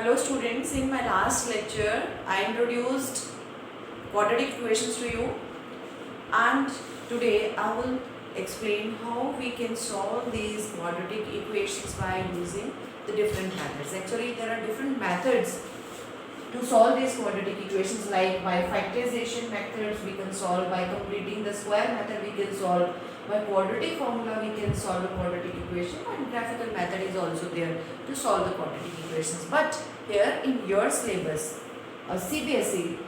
Hello students, in my last lecture I introduced quadratic equations to you, and today I will explain how we can solve these quadratic equations by using the different methods. Actually there are different methods to solve these quadratic equations, like by factorization methods we can solve, by completing the square method we can solve, by quadratic formula we can solve a quadratic equation, and graphical method is also there to solve the quadratic equations. But here in your syllabus, CBSE,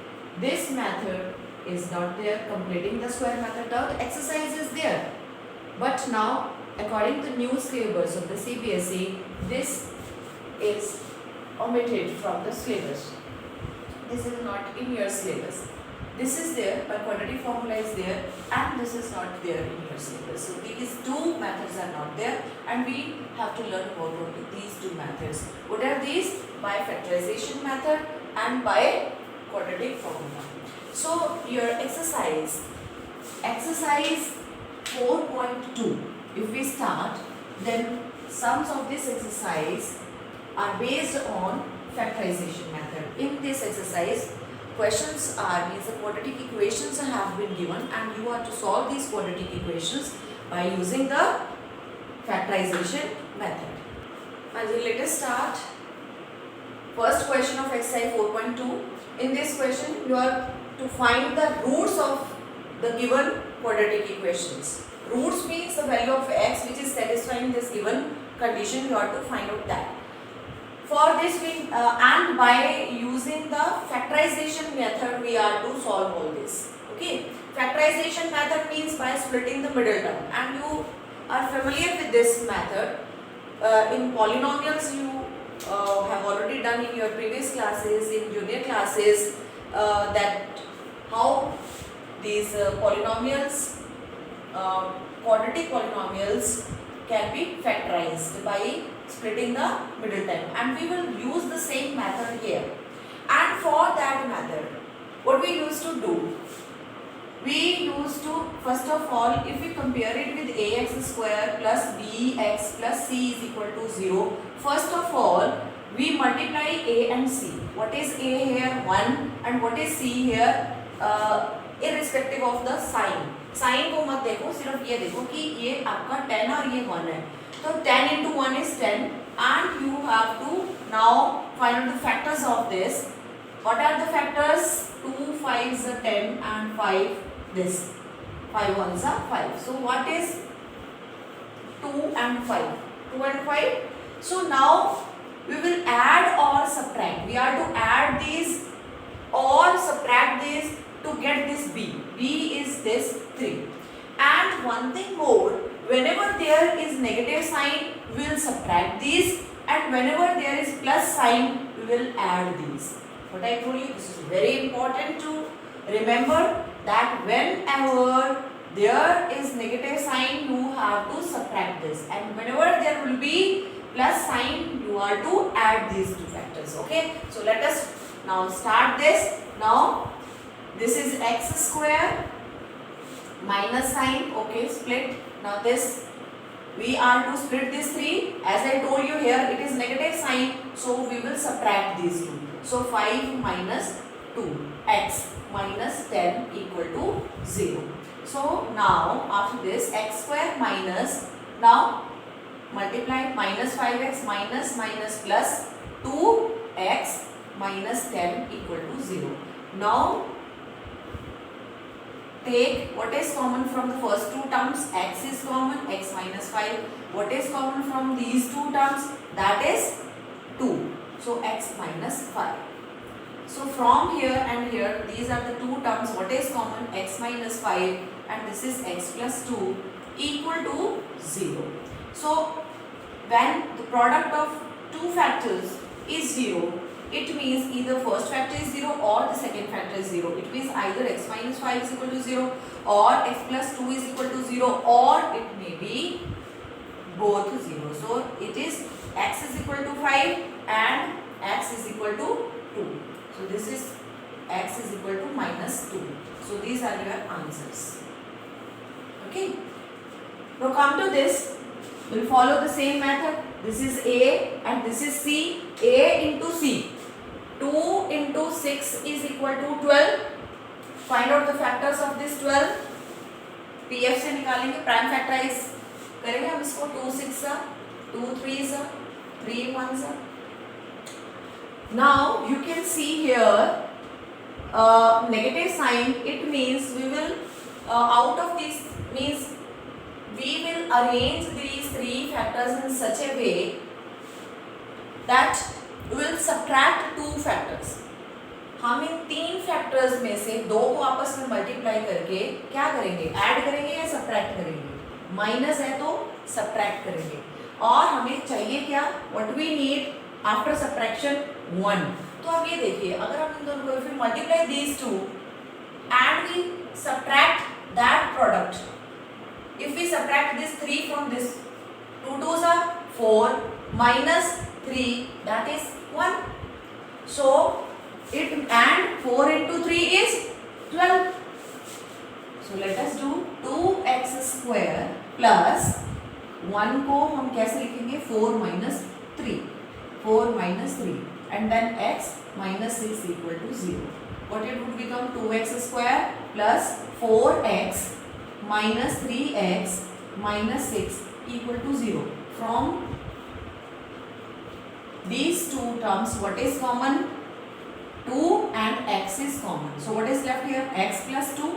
this method is not there. Completing the square method, the exercise is there. But now according to new syllabus of the CBSE, this is omitted from the syllabus. This is not in your syllabus. This is there, but quadratic formula is there, and this is not there in your syllabus. So these two methods are not there, and we have to learn about these two methods. What are these? By factorization method and by quadratic formula. So your exercise 4.2. If we start, then sums of this exercise are based on factorization method. In this exercise, questions are, means the quadratic equations have been given, and you have to solve these quadratic equations by using the factorization method. And let us start. First question of exercise 4.2. In this question, you are to find the roots of the given quadratic equations. Roots means the value of x which is satisfying this given condition. You have to find out that. For this, and by using the factorization method, we are to solve all this. Okay, factorization method means by splitting the middle term, and you are familiar with this method. In polynomials, you have already done in your previous classes, in junior classes, that how these polynomials, quadratic polynomials, can be factorized by splitting the middle term, and we will use the same method here. And for that method, what we used to do, we used to, first of all, if we compare it with ax square plus bx plus c is equal to 0, first of all we multiply a and c. What is a here? 1, and what is c here? Irrespective of the sign. Sign को मत देखो, सिर्फ ये देखो कि ये आपका 10 और ये 1 है, तो 10 into 1 is 10, and you have to now find out the factors of this. What are the factors? 2 5s are 10 and 5 this, 5 1s are 5. So what is 2 and 5? 2 and 5. So now we will add or subtract. We are to add these or subtract this to get this b. B is this 3. And one thing more, whenever there is negative sign, we will subtract these, and whenever there is plus sign, we will add these. What I told you, this is very important to remember, that whenever there is negative sign, you have to subtract this, and whenever there will be plus sign, you are to add these two factors. Okay, so let us now start this. Now this is x square minus sign, okay, split. Now this, we are to split this 3. As I told you here, it is negative sign, so we will subtract these two. So 5 minus 2, x minus 10 equal to 0. So now after this, x square minus, now multiply minus 5x minus plus 2x minus 10 equal to 0. Now take what is common from the first two terms. X is common, x minus 5. What is common from these two terms? That is 2. So x minus 5. So from here and here, these are the two terms. What is common? X minus 5, and this is x plus 2 equal to 0. So when the product of two factors is 0, it means either first factor is 0 or the second factor is 0. It means either x minus 5 is equal to 0 or x plus 2 is equal to 0, or it may be both 0. So it is x is equal to 5 and x is equal to 2. So this is x is equal to minus 2. So these are your answers. Okay. Now come to this. We will follow the same method. This is A and this is C. A into C. 2 into 6 is equal to 12. Find out the factors of this 12. PF से निकालेंगे, prime factorise करेंगे हम इसको. 2 6 2 3 3 1. Now you can see here negative sign. It means we will out of this means we will arrange these three factors in such a way that we will subtract two factors. हम इन तीन factors में से दो को आपस में multiply करके क्या करेंगे, ऐड करेंगे या सब्ट्रैक्ट करेंगे. माइनस है तो सब्ट्रैक्ट करेंगे. और हमें चाहिए क्या, what we need after subtraction 1. तो अब ये देखिए, अगर हम इन दोनों को फिर multiply these two and we subtract that product. If we subtract this 3 from this, 2 2s are 4 minus 3 that is 1. So it and 4 into 3 is 12. So let us do 2x square plus 1 को हम कैसे लिखेंगे, 4 minus 3, 4 minus 3 and then x minus 6 equal to 0. What it would become, 2x square plus 4x minus 3x minus 6 equal to 0. From these two terms what is common, 2 and x is common. So what is left here, x plus 2.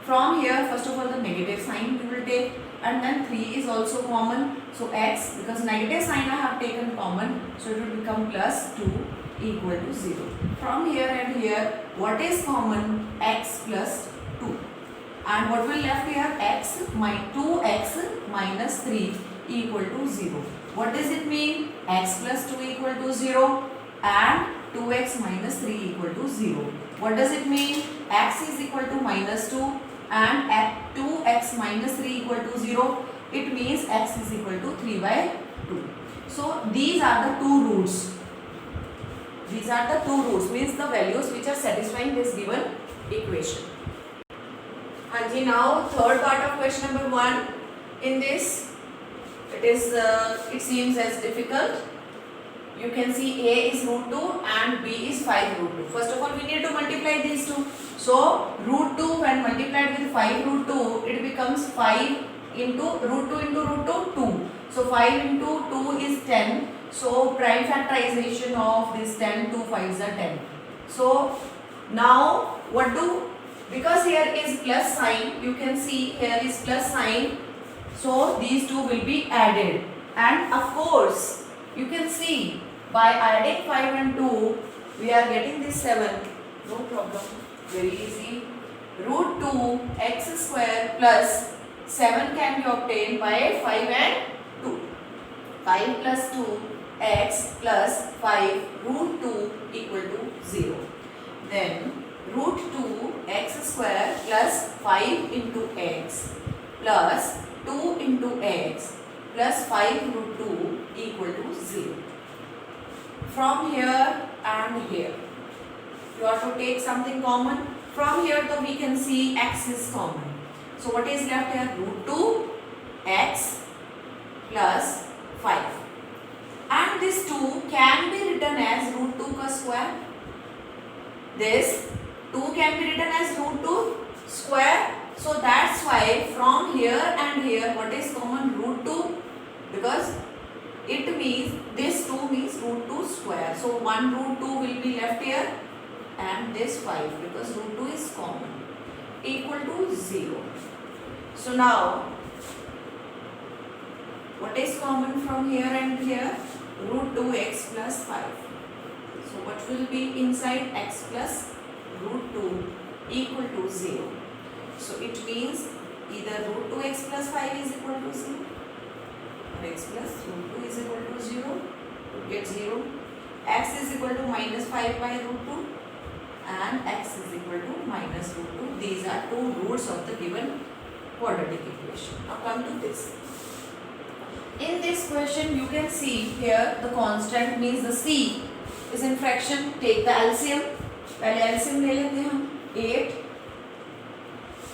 From here first of all the negative sign we will take and then 3 is also common. So x, because negative sign I have taken common, so it will become plus 2 equal to 0. From here and here what is common, x plus 2 and what will left here, x 2x minus 3 equal to 0. What does it mean, x plus 2 equal to 0 and 2x minus 3 equal to 0. What does it mean, x is equal to minus 2 and 2x minus 3 equal to 0. It means x is equal to 3 by 2. So these are the two roots. These are the two roots, means the values which are satisfying this given equation. And now third part of question number 1. In this it seems as difficult. You can see a is root 2 and b is 5 root 2. First of all we need to multiply these two. So root 2 when multiplied with 5 root 2 it becomes 5 into root 2 into root 2 2. So 5 into 2 is 10. So prime factorization of this 10, 2 5s are 10. So now what do, because here is plus sign, you can see here is plus sign, so these two will be added and of course you can see by adding 5 and 2 we are getting this 7. No problem, very easy. Root 2 x square plus 7 can be obtained by 5 and 2. 5 plus 2 x plus 5 root 2 equal to 0. Then root 2 x square plus 5 into x plus 2 into x plus 5 root 2 equal to 0. From here and here you have to take something common. From here though we can see x is common. So what is left here, root 2 x plus 5 and this 2 can be written as root 2 ka square. This 2 can be written as root 2 square. So that's why from here and here what is common, root 2, because it means this 2 means root 2 square. So 1 root 2 will be left here and this 5 because root 2 is common equal to 0. So now what is common from here and here, root 2x plus 5. So what will be inside, x plus root 2 equal to 0. So it means either root 2x plus 5 is equal to 0 or x plus root 2 is equal to 0. To get 0, x is equal to minus 5 by root 2 and x is equal to minus root 2. These are two roots of the given quadratic equation. Now come to this. In this question you can see here the constant means the c is in fraction. Take the LCM. पहले LCM ले लेते हैं हम. 8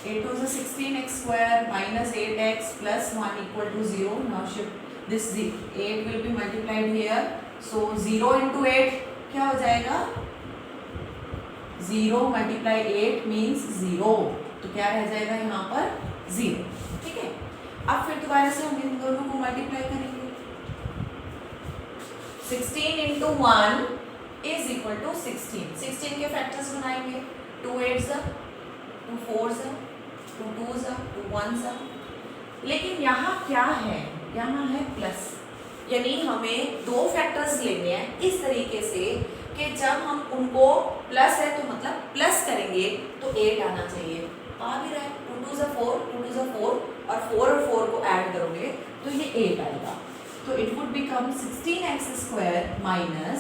8 to the 16x square minus 8x plus 1 equal to 0. Now shift this 8 will be multiplied here, so 0 into 8 क्या हो जाएगा, 0 multiply 8 means 0, तो क्या रह जाएगा यहाँ पर 0, ठीक है। अब फिर दोबारा से हम इन दोनों को मल्टीप्लाई करेंगे, 16 इंटू 1 इज इक्वल टू 16 के फैक्टर्स बनाएंगे, 2 8 2 4 2 2 2 1, लेकिन यहाँ क्या है, यहाँ है प्लस, यानी हमें दो फैक्टर्स लेने हैं इस तरीके से कि जब हम उनको प्लस है तो मतलब प्लस करेंगे तो 8 आना चाहिए, आ भी रहा है, 2 2 4 2 2 4 और 4 और 4 को ऐड करोगे तो ये 8 आएगा, तो it would become 16x square minus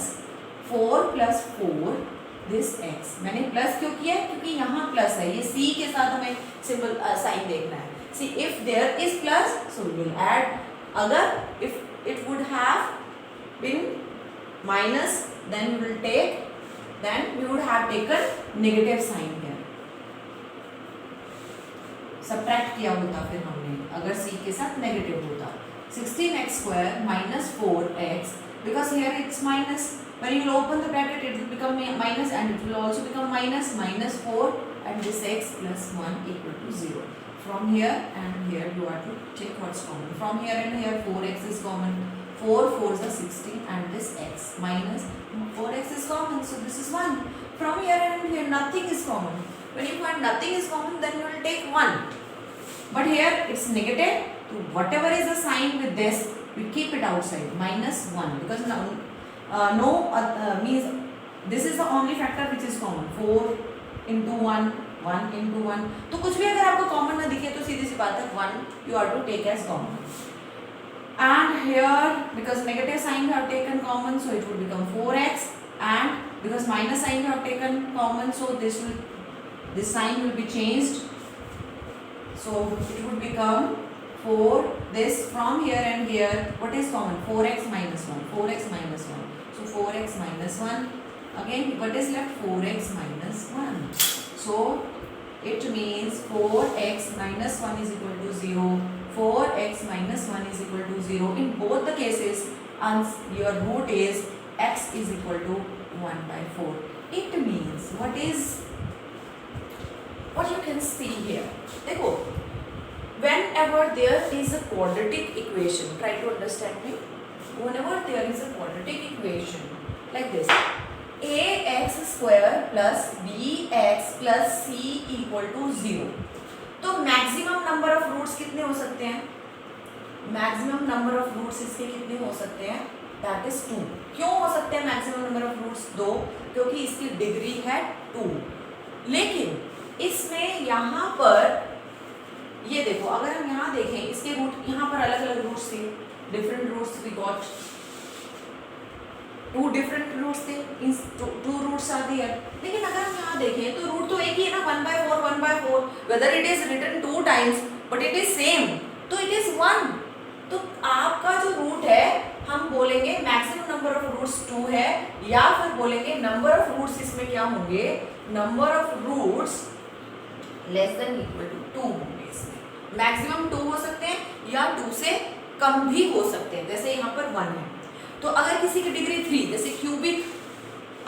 4 plus 4 this x। मैंने प्लस क्यों किया है, क्योंकि यहाँ प्लस है, ये c के साथ हमें सिंबल साइन देखना है। See if there is plus so we will add, अगर if it would have been minus then we would have taken negative sign here, subtract किया होता फिर हमने, अगर c के साथ नेगेटिव होता। 16x square minus 4x, because here it's minus, when you will open the bracket it will become minus and it will also become minus 4 and this x plus 1 equal to 0. From here and here you have to check what's common. From here and here 4x is common, 4 4s are 16 and this x minus 4x is common, so this is 1. From here and here nothing is common. When you find nothing is common, then you will take 1. But here it's negative, so whatever is the sign with this, we keep it outside, minus 1, because means this is the only factor which is common. 4 into 1, 1 into 1. तो कुछ भी अगर आपको common ना दिखे तो सीधी सी बात है 1 you have to take as common. And here because negative sign you have taken common, so it would become 4x, and because minus sign you have taken common, so this sign will be changed, so it would become 4. This from here and here what is common, 4x minus 1, 4x minus 1, so 4x minus 1, again what is left, 4x minus 1, so it means 4x minus 1 is equal to 0, 4x minus 1 is equal to 0. In both the cases your root is x is equal to 1 by 4. It means what you can see here, देखो, whenever there is a quadratic equation, try to understand me, whenever there is a quadratic equation like this, ax square plus bx plus c equal to 0, तो maximum number of roots कितने हो सकते हैं, maximum number of roots इसके कितने हो सकते हैं, दैट इज 2। क्यों हो सकते हैं मैक्सिमम नंबर ऑफ रूट्स 2, क्योंकि इसकी डिग्री है 2। लेकिन इसमें यहाँ पर ये देखो, अगर हम यहाँ देखें इसके रूट, यहाँ पर अलग अलग रूट्स थे, different roots we got, 2 different roots थे, इन 2 रूट्स आर देयर। लेकिन अगर हम यहाँ देखें तो रूट तो एक ही है ना, 1/4 whether it is written 2 times but it is same, तो इट इज 1। तो आपका जो रूट है हम बोलेंगे मैक्सिमम नंबर ऑफ रूट्स 2 है, या फिर बोलेंगे नंबर ऑफ रूट्स इसमें क्या होंगे, number of roots less than equal to 2 होंगे। इसमें मैक्सिमम 2 हो सकते हैं या 2 से कम भी हो सकते हैं, जैसे यहाँ पर 1 है। तो अगर किसी की डिग्री 3, जैसे क्यूबिक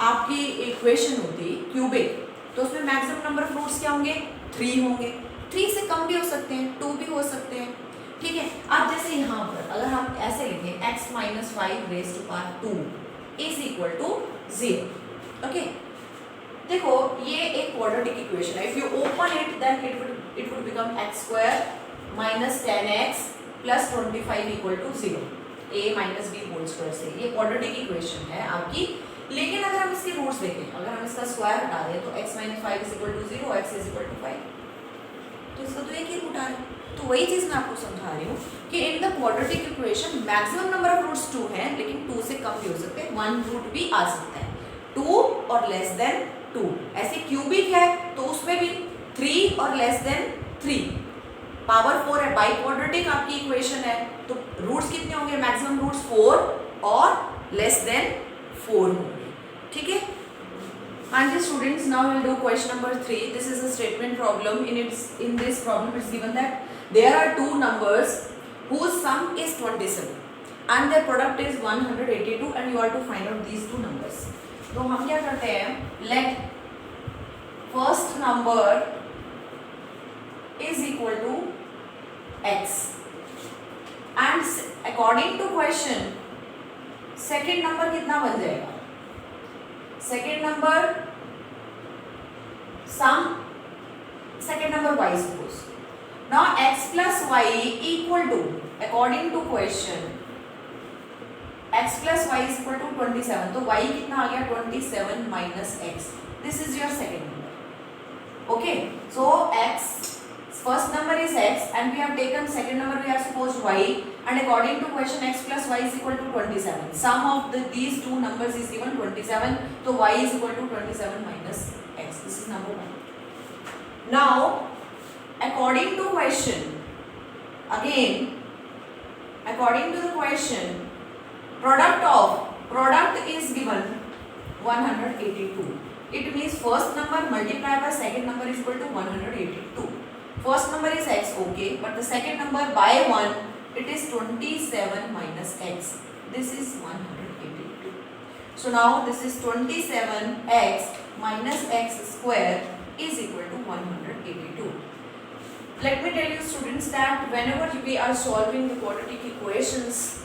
आपकी इक्वेशन होती क्यूबिक, तो उसमें मैक्सिमम नंबर ऑफ रूट्स क्या होंगे, 3 होंगे। 3 से कम भी हो सकते हैं, 2 भी हो सकते हैं, ठीक है। अब जैसे यहाँ पर अगर हम ऐसे लिखें x minus 5 raised to power 2 is equal to 0, okay. देखो ये एक क्वाड्रेटिक इक्वेशन है, if you open it then it would become x square minus 10x plus 25 equal to 0, a minus b whole square से। ये quadratic equation है आपकी। लेकिन अगर हम इसके रूट्स देखें, अगर हम इसका स्क्वायर हटा दें तो x minus 5 is equal to 0, x is equal to 5, तो इसका तो एक ही रूट आ रहा है। तो वही चीज़ मैं आपको समझा रही हूँ कि in the quadratic equation maximum number of roots 2 हैं, लेकिन 2 से कम भी हो सकते हैं, 1 रूट भी आ सकता है, 2 और लेस देन 2। ऐसे क्यूबिक है तो उसमें भी 3 और लेस देन 3, पावर 4 है, बाई क्वाड्रेटिक आपकी इक्वेशन है, तो रूट्स कितने होंगे, मैक्सिमम रूट्स 4 और लेस देन 4 होंगे, ठीक है। हाँ जी students, now will do question number 3। This is a statement problem. In this problem it's given that there are 2 numbers whose sum is 27 and their product is 182 and you are to find out these two numbers. तो हम क्या करते हैं, let first number is equal to x and according to question second number कितना बन जाएगा, second number sum second number y suppose. Now x plus y equal to, according to question x plus y is equal to 27, तो y कितना आ गया 27 minus x. This is your second number. Okay, so x first number is x and we have taken second number, we have supposed y, and according to question x plus y is equal to 27. Sum of these two numbers is given 27, so y is equal to 27 minus x. This is number 1. Now according to question, again according to the question, product is given 182. It means first number multiplied by second number is equal to 182. First number is x, okay, but the second number by 1, it is 27 minus x. This is 182. So now this is 27x minus x square is equal to 182. Let me tell you students that whenever we are solving the quadratic equations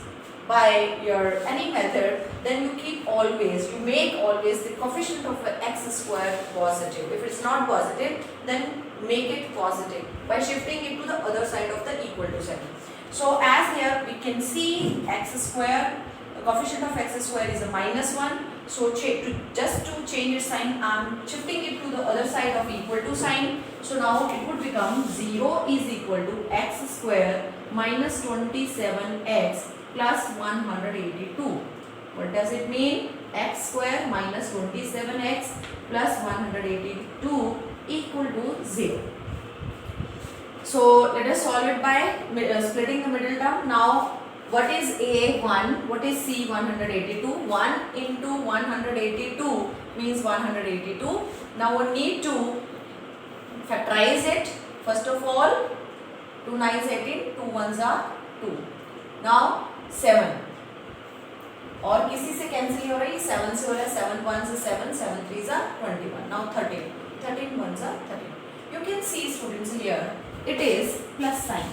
by your any method, then you make always the coefficient of x square positive. If it's not positive, then make it positive by shifting it to the other side of the equal to sign. So as here we can see x square, the coefficient of x square is a minus 1. So just to change its sign, I am shifting it to the other side of equal to sign. So now it would become 0 is equal to x square minus 27x plus 182. What does it mean? X square minus 27x plus 182 equal to 0. So let us solve it by splitting the middle term. Now what is a? 1. What is c? 182. 1 into 182 means 182. Now we need to factorize it. First of all, 2 9s 18, 2 1s are 2. Now 7 और किसी से cancel हो रही है, 7 से हो रहा है, 7 1s are 7, 7 3s are 21. Now 13, 13 1s are 13. You can see students here, it is plus sign.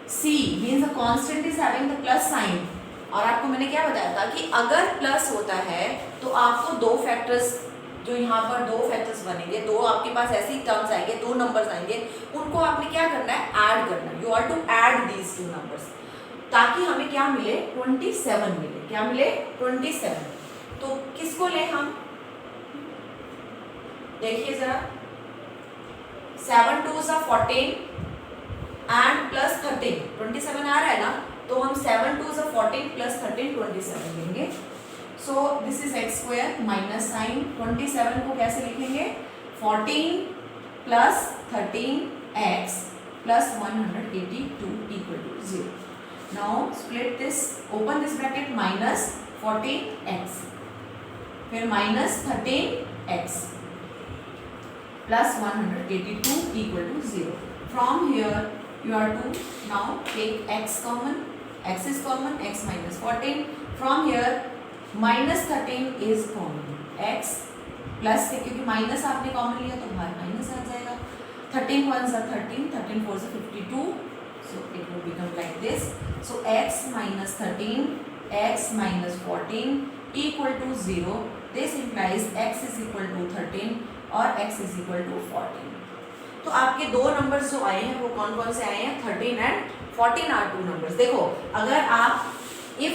C means the constant is having the plus sign. और आपको मैंने क्या बताया था कि अगर प्लस होता है तो आपको दो फैक्टर्स, जो यहाँ पर दो फैक्टर्स बनेंगे, दो आपके पास ऐसी टर्म्स आएंगे, दो नंबर्स आएंगे, उनको आपने क्या करना है, ऐड करना है. You are to add these two numbers ताकि हमें क्या मिले, 27 मिले. क्या मिले, 27. तो किसको ले हम, देखिए जरा, 7 2s are 14 एंड प्लस 13, 27 आ रहा है ना, तो हम 7 2s are 14 प्लस 13 27 लेंगे. So this is x square minus sign 27 को कैसे लिखेंगे, 14 plus 13x plus 182 equal to 0. Now split this, open this bracket, minus 14x, फिर minus 13x plus 182 equal to 0. From here you are to now take x common, x is common, x minus 14. From here minus 13 is common, x plus से, क्योंकि minus आपने common लिया तो बाहर minus आ जाएगा. 13 1s are 13, 13 4s are 52. So it will become like this. So x minus 13, x minus 14 equal to 0. This implies x is equal to 13 और x is equal to 14. तो आपके दो नंबर्स जो आए हैं वो कौन कौन से आए हैं, 13 एंड 14 आर टू नंबर्स. देखो अगर आप if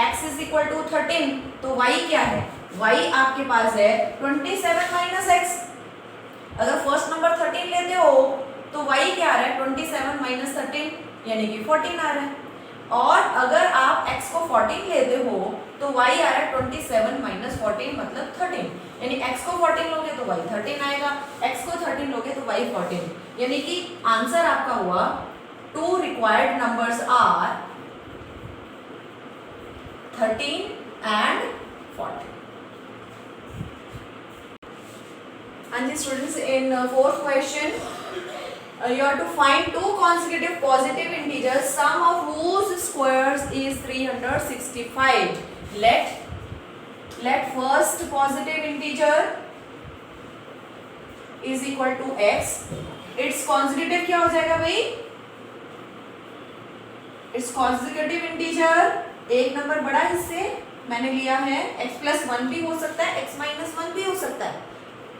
x is equal to 13 तो y क्या है, y आपके पास है 27 minus x. अगर फर्स्ट नंबर 13 लेते हो तो y क्या आ रहा है, 27 minus 13 यानी कि 14 आ रहा है. और अगर आप x को 14 लेते हो तो y आ रहा है 27 minus 14 मतलब 13, यानी x को 14 लोगे तो y 13 आएगा, x को 13 लोगे तो y 14. यानी कि आंसर आपका हुआ 2 required numbers are 13 and 14. And the students, in fourth question you have to find two consecutive positive integers, sum of whose squares is 365. Let first positive integer is equal to x. Its consecutive क्या हो जाएगा भाई? Its consecutive integer एक number बड़ा इससे मैंने लिया है x प्लस 1 भी हो सकता है, x माइनस 1 भी हो सकता है,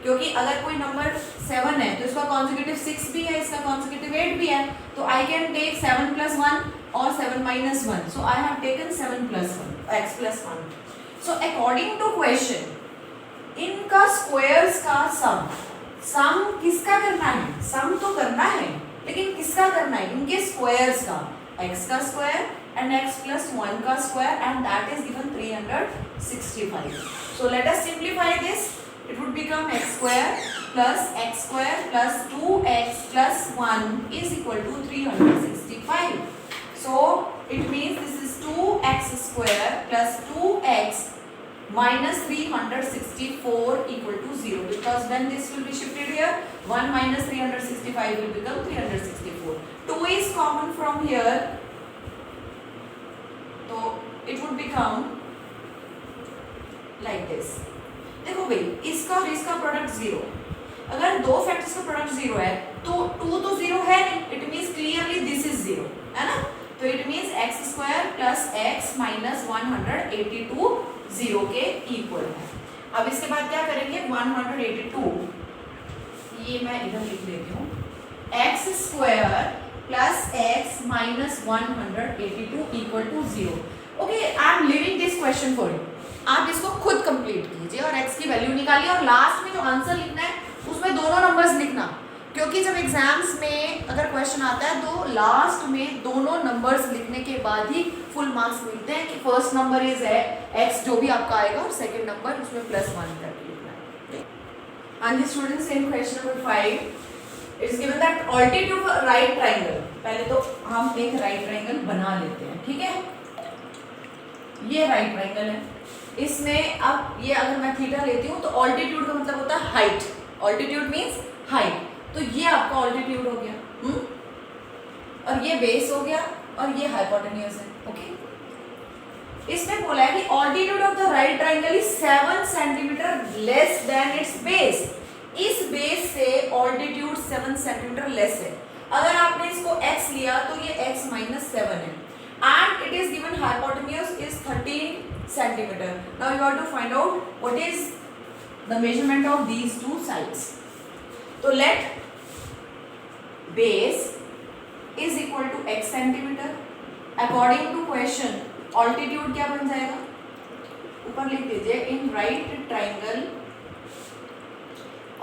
क्योंकि अगर कोई नंबर 7 है तो इसका कॉन्जिक्यूटिव 6 भी है, इसका कॉन्जिक्यूटिव 8 भी है, तो आई कैन टेक 7 प्लस 1 और 7 minus 1. So I have taken 7 plus 1 x plus 1. So according to question इनका स्क्वायर्स का सम किसका करना है? सम तो करना है लेकिन किसका करना है? इनके स्क्वायर्स का, x का स्क्वायर and x plus 1 का square, and that is given 365. So let us simplify this. It would become x square plus 2x plus 1 is equal to 365. So it means this is 2x square plus 2x minus 364 equal to 0, because when this will be shifted here, 1 minus 365 will become 364. 2 is common from here, तो it would become like this. देखो भाई, इसका और इसका product 0. अगर दो factors का product 0 है तो 2 तो 0 है नहीं, it means clearly this is 0, है ना? तो it means x square plus x minus 182 0 के इक्वल है. अब इसके बाद क्या करेंगे? 182 ये मैं इधर लिख लेती हूँ, x square plus x minus 182 equal to 0. Okay, I am leaving this question for you. आप इसको खुद कंप्लीट कीजिए और x की वैल्यू निकालिए, और लास्ट में जो आंसर लिखना है उसमें दोनों नंबर्स लिखना, क्योंकि जब एग्जाम्स में अगर क्वेश्चन आता है तो लास्ट में दोनों नंबर्स लिखने के बाद ही फुल मार्क्स मिलते हैं, कि फर्स्ट नंबर इज है x जो भी आपका आएगा और सेकंड नंबर उसमें प्लस 1 करके लिखना है. And students, in question number 5 it's given that altitude right triangle. पहले तो हम एक राइट ट्रायंगल बना लेते हैं, ठीक है? ये राइट ट्रायंगल है, इसमें अब ये अगर मैं थीटा लेती हूँ तो ऑल्टीट्यूड का मतलब होता है हाइट. Altitude means height. तो ये आपका ऑल्टीट्यूड हो गया, और ये बेस हो गया, और ये हाइपोटेन्यूज है. ओके, इसमें बोला है कि altitude of the right triangle is 7 centimetre less than it's base. इस बेस से ऑल्टीट्यूड 7 सेंटीमीटर लेस है. अगर आपने इसको x लिया तो ये x माइनस 7 है, and it is given hypotenuse is 13 centimeter. Now you have to find out what is the measurement of these two sides. So let base is equal to x centimeter. According to question, altitude क्या बन जाएगा? ऊपर लिख दीजिए, in right triangle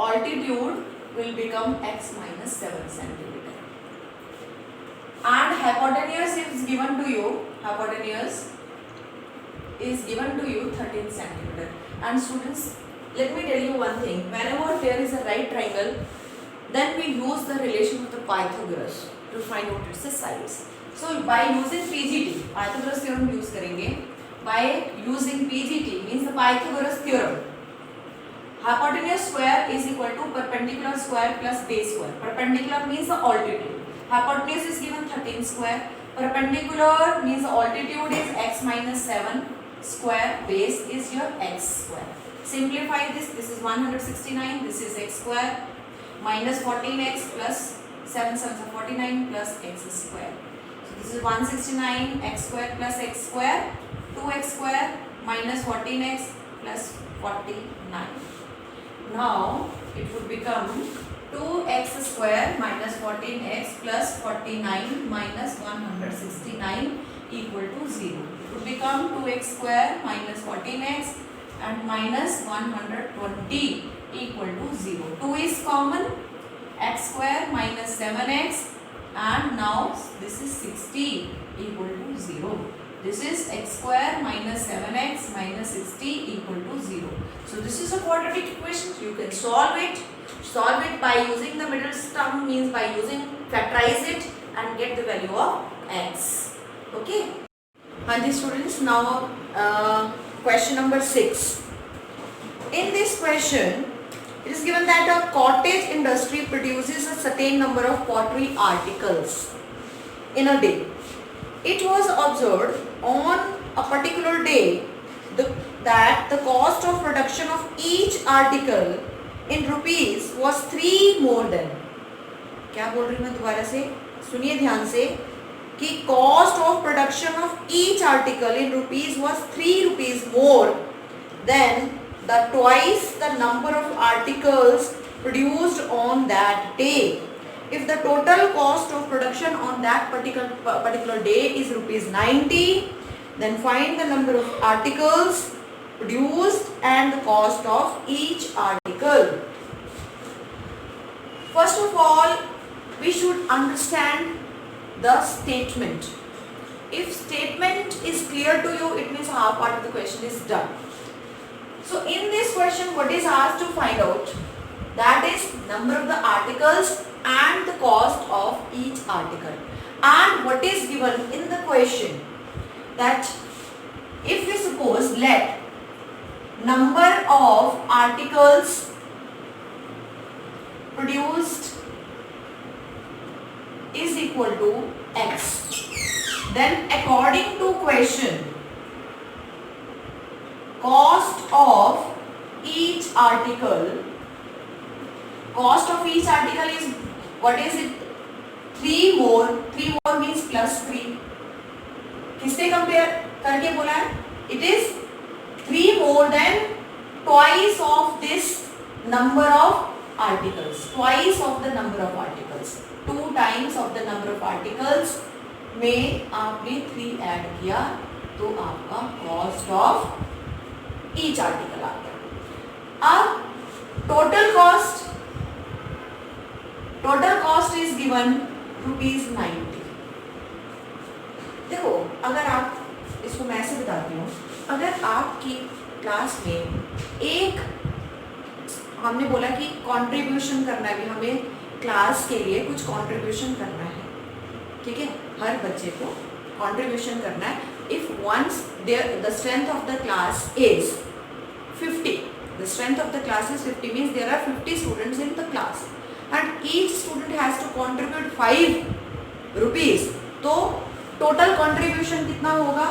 altitude will become x minus 7 centimeter. And hypotenuse is given to you, hypotenuse is given to you 13 centimeter. And students, let me tell you one thing, whenever there is a right triangle, then we use the relation of the Pythagoras to find out its sides. So by using PGT, Pythagoras theorem use करेंगे. By using PGT means the Pythagoras theorem, hypotenuse square is equal to perpendicular square plus base square. Perpendicular means the altitude. Hypotenuse is given 13 square. Perpendicular means the altitude is x minus 7 square. Base is your x square. Simplify this. This is 169. This is x square minus 14x plus 7 7 49 plus x square. So this is 169 x square plus x square. 2x square minus 14x plus 49. Now it would become 2x square minus 14x plus 49 minus 169 equal to 0. It would become 2x square minus 14x and minus 120 equal to 0. 2 is common, x square minus 7x, and now this is 60 equal to 0. This is x square minus 7x minus 60 equal to 0. So this is a quadratic equation. You can solve it. Solve it by using the middle term, means by using factorize it and get the value of x. Okay. And the students, now question number 6. In this question, it is given that a cottage industry produces a certain number of pottery articles in a day. It was observed on a particular day that the cost of production of each article in rupees was 3 more than. क्या बोल रही हूँ मैं दोबारा से सुनिए ध्यान से कि cost of production of each article in rupees was 3 rupees more than the twice the number of articles produced on that day. If the total cost of production on that particular day is rupees 90, then find the number of articles produced and the cost of each article. First of all, we should understand the statement. If statement is clear to you, it means half part of the question is done. So in this question, what is asked to find out? That is number of the articles and the cost of each article. And what is given in the question, that if we suppose let number of articles produced is equal to x, then according to question, cost of each article is, what is it? 3 more means plus 3. किससे compare करके बोला है? It is 3 more than twice of this number of articles. Twice of the number of articles. 2 times of the number of articles में आपने 3 add किया तो आपका cost of each article आ गया. अब total cost is given rupees 90. देखो, अगर आप इसको मैं ऐसे बताती हूँ, अगर आपकी क्लास में एक हमने बोला कि कंट्रीब्यूशन करना है, भी हमें क्लास के लिए कुछ कंट्रीब्यूशन करना है, ठीक है, हर बच्चे को कंट्रीब्यूशन करना है. If once the strength of the class is 50, the strength of the class is 50 means there are 50 students in the class and each student has to contribute 5 rupees. तो टोटल कंट्रीब्यूशन कितना होगा?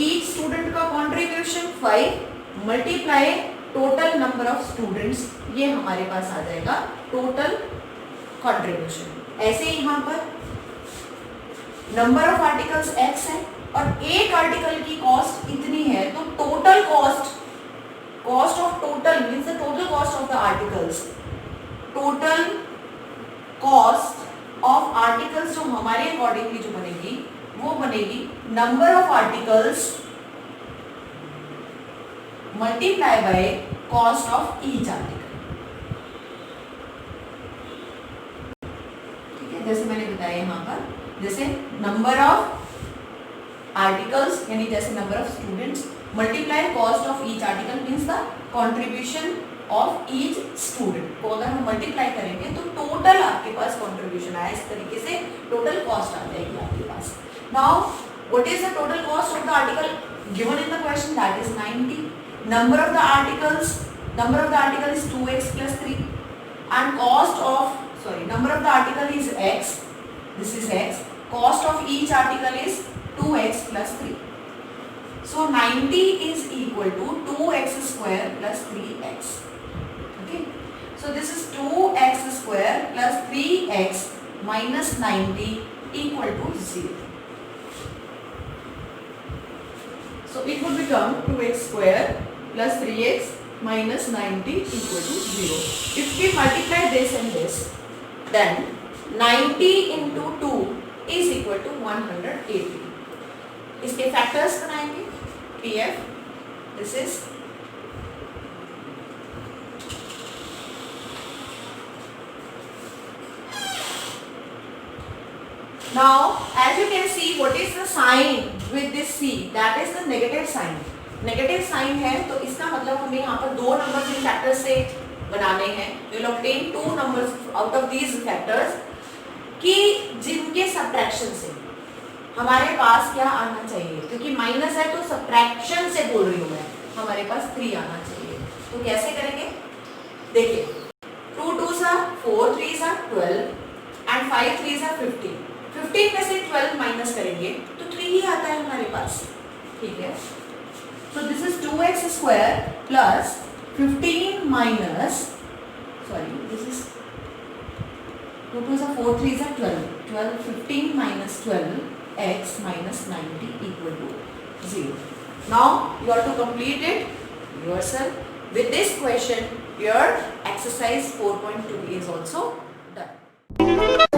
each student का contribution 5 multiply total number of students, ये हमारे पास आ जाएगा total contribution. ऐसे ही यहाँ पर नंबर ऑफ आर्टिकल्स x है और एक आर्टिकल की कॉस्ट इतनी है, तो total cost of total means the total cost of the articles, total cost of articles जो हमारे अकॉर्डिंगली जो बनेगी वो बनेगी number of articles multiply by cost of each article. ठीक है, जैसे मैंने बताया यहाँ पर, जैसे नंबर ऑफ आर्टिकल्स यानी जैसे number of students multiply cost of each article means the contribution of each student को अगर हम मल्टीप्लाई करेंगे तो टोटल आपके पास कंट्रीब्यूशन आया, इस तरीके से टोटल कॉस्ट आ जाएगी आपके पास. Now what is the total cost of the article given in the question? That is 90. number of the article is 2x plus 3 and number of the article is x, this is x, cost of each article is 2x plus 3. So 90 is equal to 2x square plus 3x. Okay, so this is 2x square plus 3x minus 90 equal to 0. So it would become 2x square plus 3x minus 90 equal to 0. If we multiply this and this, then 90 into 2 is equal to 180. इसके factors बनाएंगे. PF, this is now as you can see, what is the sign with this C? That is the negative sign. Negative sign है तो इसका मतलब हमें यहाँ पर 2 numbers in factors से बनाने हैं. We will obtain 2 numbers out of these factors कि जिनके सब्ट्रैक्शन से हमारे पास क्या आना चाहिए, क्योंकि माइनस है तो सब्ट्रैक्शन से बोल रही हूँ मैं, हमारे पास 3 आना चाहिए. तो कैसे करेंगे? देखिए, 2 2s are 4 3s are 12 and 5 3s are 15. 15 में से 12 माइनस करेंगे पास, ठीक है. So this is 2x square plus 15 minus, sorry, this is 2 2s are 4 3s are 12, 15 minus 12 x minus 90 equal to 0. Now you have to complete it yourself. With this question, your exercise 4.2 is also done.